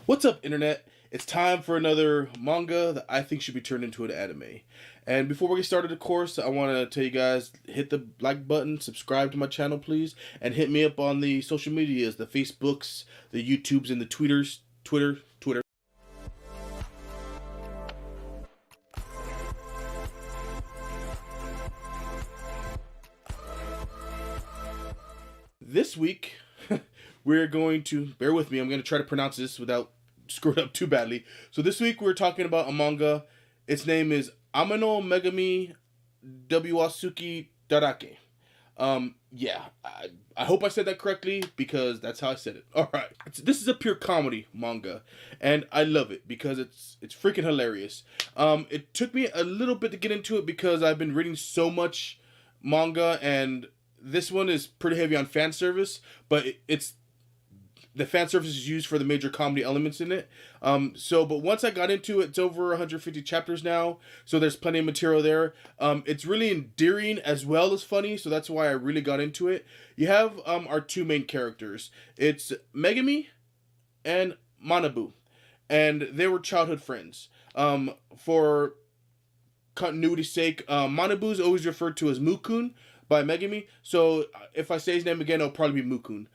What's up, internet? It's time for another manga that I think should be turned into an anime. And before we get started, of course, I want to tell you guys, hit the like button, subscribe to my channel, please, and hit me up on the social medias, the Facebooks, the YouTubes, and the Tweeters. Twitter. This week, we're going to, bear with me, I'm going to try to pronounce this without screwing up too badly. So this week, we're talking about a manga. Its name is Amano megumi suki darake. I hope I said that correctly because that's how I said it. All right, this is a pure comedy manga, and I love it because it's freaking hilarious. It took me a little bit to get into it because I've been reading so much manga, and this one is pretty heavy on fan service, but it's the fan service is used for the major comedy elements in it. But once I got into it, it's over 150 chapters now, so there's plenty of material there. It's really endearing as well as funny, so that's why I really got into it. You have our two main characters. It's Megumi and Manabu, and they were childhood friends. For continuity's sake, Manabu is always referred to as Mukun by Megumi. So if I say his name again, it'll probably be Mukun.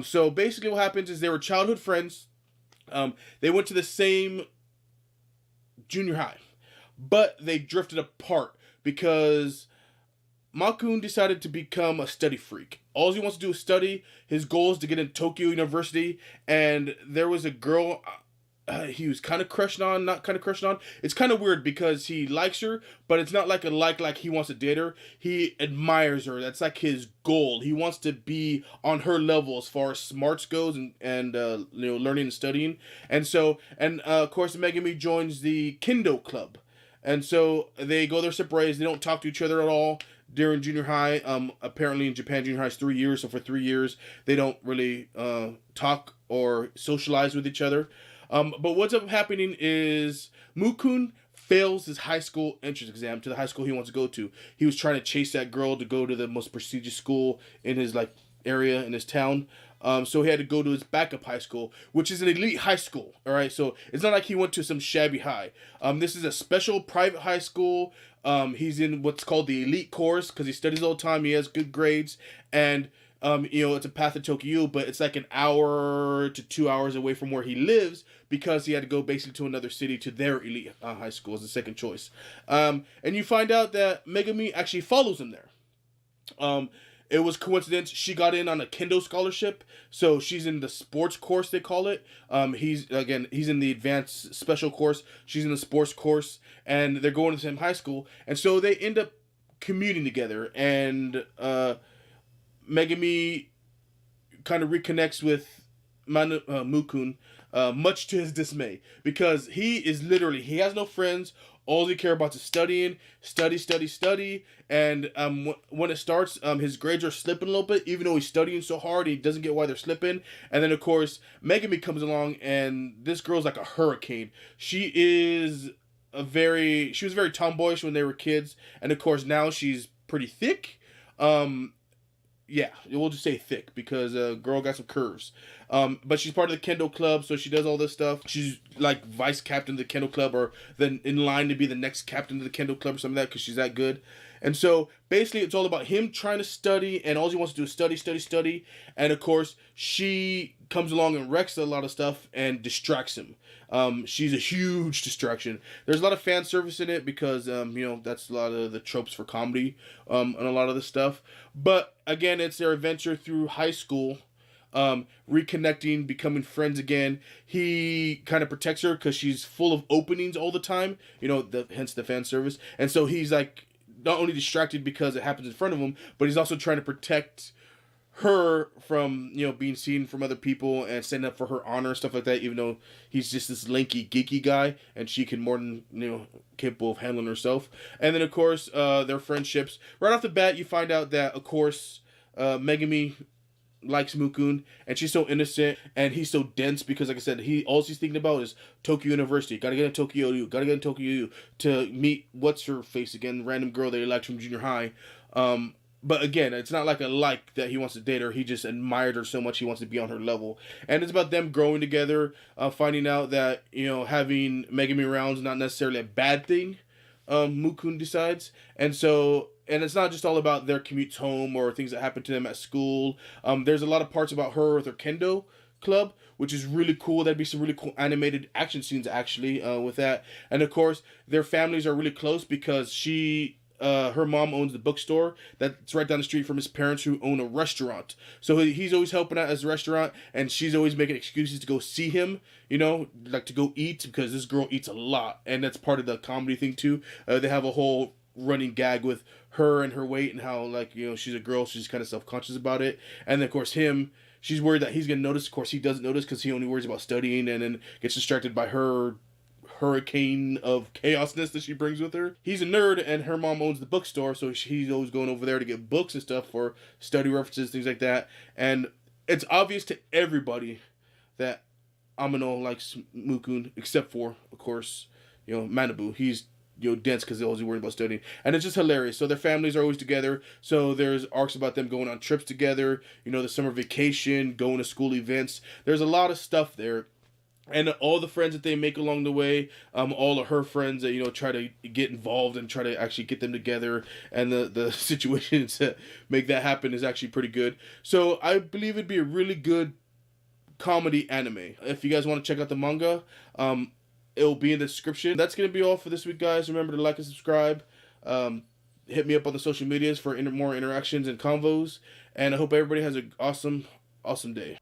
So basically, what happens is they were childhood friends. They went to the same junior high, but they drifted apart because Makun decided to become a study freak. All he wants to do is study. His goal is to get into Tokyo University, and there was a girl he was kind of crushing on, not kind of crushing on. It's kind of weird because he likes her, but it's not like a like he wants to date her. He admires her. That's like his goal. He wants to be on her level as far as smarts goes and learning and studying. And of course Megumi joins the Kendo club. And so they go their separate ways. They don't talk to each other at all during junior high. Apparently in Japan, junior high is 3 years. So for 3 years, they don't really talk or socialize with each other. But what's up happening is Mukun fails his high school entrance exam to the high school he wants to go to. He was trying to chase that girl to go to the most prestigious school in his area in his town. So he had to go to his backup high school, which is an elite high school. All right, so it's not like he went to some shabby high. This is a special private high school. He's in what's called the elite course because he studies all the time. He has good grades, and it's a path to Tokyo, but it's like an hour to 2 hours away from where he lives because he had to go basically to another city to their elite high school as a second choice. And you find out that Megumi actually follows him there. It was coincidence. She got in on a kendo scholarship, so she's in the sports course they call it. He's in the advanced special course. She's in the sports course, and they're going to the same high school, and so they end up commuting together. And Megumi kind of reconnects with Mukun, much to his dismay, because he has no friends. All he cares about is studying, study, and when it starts, his grades are slipping a little bit, even though he's studying so hard. He doesn't get why they're slipping, and then of course Megumi comes along, and this girl's like a hurricane. She was very tomboyish when they were kids, and of course now she's pretty thick. Yeah, we'll just say thick because girl got some curves. But she's part of the Kendo club, so she does all this stuff. She's like vice captain of the Kendo club, or then in line to be the next captain of the Kendo club or something like that because she's that good. And so basically, it's all about him trying to study, and all he wants to do is study. And of course, she comes along and wrecks a lot of stuff and distracts him. She's a huge distraction. There's a lot of fan service in it because that's a lot of the tropes for comedy and a lot of the stuff. But again, it's their adventure through high school, reconnecting, becoming friends again. He kind of protects her because she's full of openings all the time. Hence the fan service. And so he's like not only distracted because it happens in front of him, but he's also trying to protect her from being seen from other people and standing up for her honor and stuff like that, even though he's just this lanky geeky guy and she can more than capable of handling herself. And then of course their friendships, right off the bat you find out that of course Megumi likes Mukun, and she's so innocent and he's so dense because like I said, all he's thinking about is Tokyo University. Gotta get in Tokyo to meet what's her face again, random girl that he likes from junior high. but again, it's not like a like that he wants to date her. He just admired her so much he wants to be on her level. And it's about them growing together, finding out that, you know, having Megami around is not necessarily a bad thing. Mukun decides. And so, and it's not just all about their commutes home or things that happen to them at school. There's a lot of parts about her with her kendo club, which is really cool. That'd be some really cool animated action scenes actually with that. And of course, their families are really close because her mom owns the bookstore that's right down the street from his parents who own a restaurant. So he's always helping out as a restaurant, and she's always making excuses to go see him, you know, like to go eat because this girl eats a lot. And that's part of the comedy thing too. They have a whole running gag with her and her weight and how, like, you know, she's a girl, so she's kind of self-conscious about it. And then, of course, she's worried that he's going to notice. Of course, he doesn't notice because he only worries about studying and then gets distracted by her hurricane of chaosness that she brings with her. He's a nerd, and her mom owns the bookstore, so he's always going over there to get books and stuff for study references, things like that. And it's obvious to everybody that Amano likes Mukun, except for, of course, you know, Manabu. He's, you know, dense because they're always worried about studying, and it's just hilarious. So their families are always together. So there's arcs about them going on trips together. You know, the summer vacation, going to school events. There's a lot of stuff there. And all the friends that they make along the way, all of her friends that, you know, try to get involved and try to actually get them together, and the situations that make that happen is actually pretty good. So I believe it'd be a really good comedy anime. If you guys want to check out the manga, it'll be in the description. That's gonna be all for this week, guys. Remember to like and subscribe. Hit me up on the social medias for more interactions and convos. And I hope everybody has an awesome day.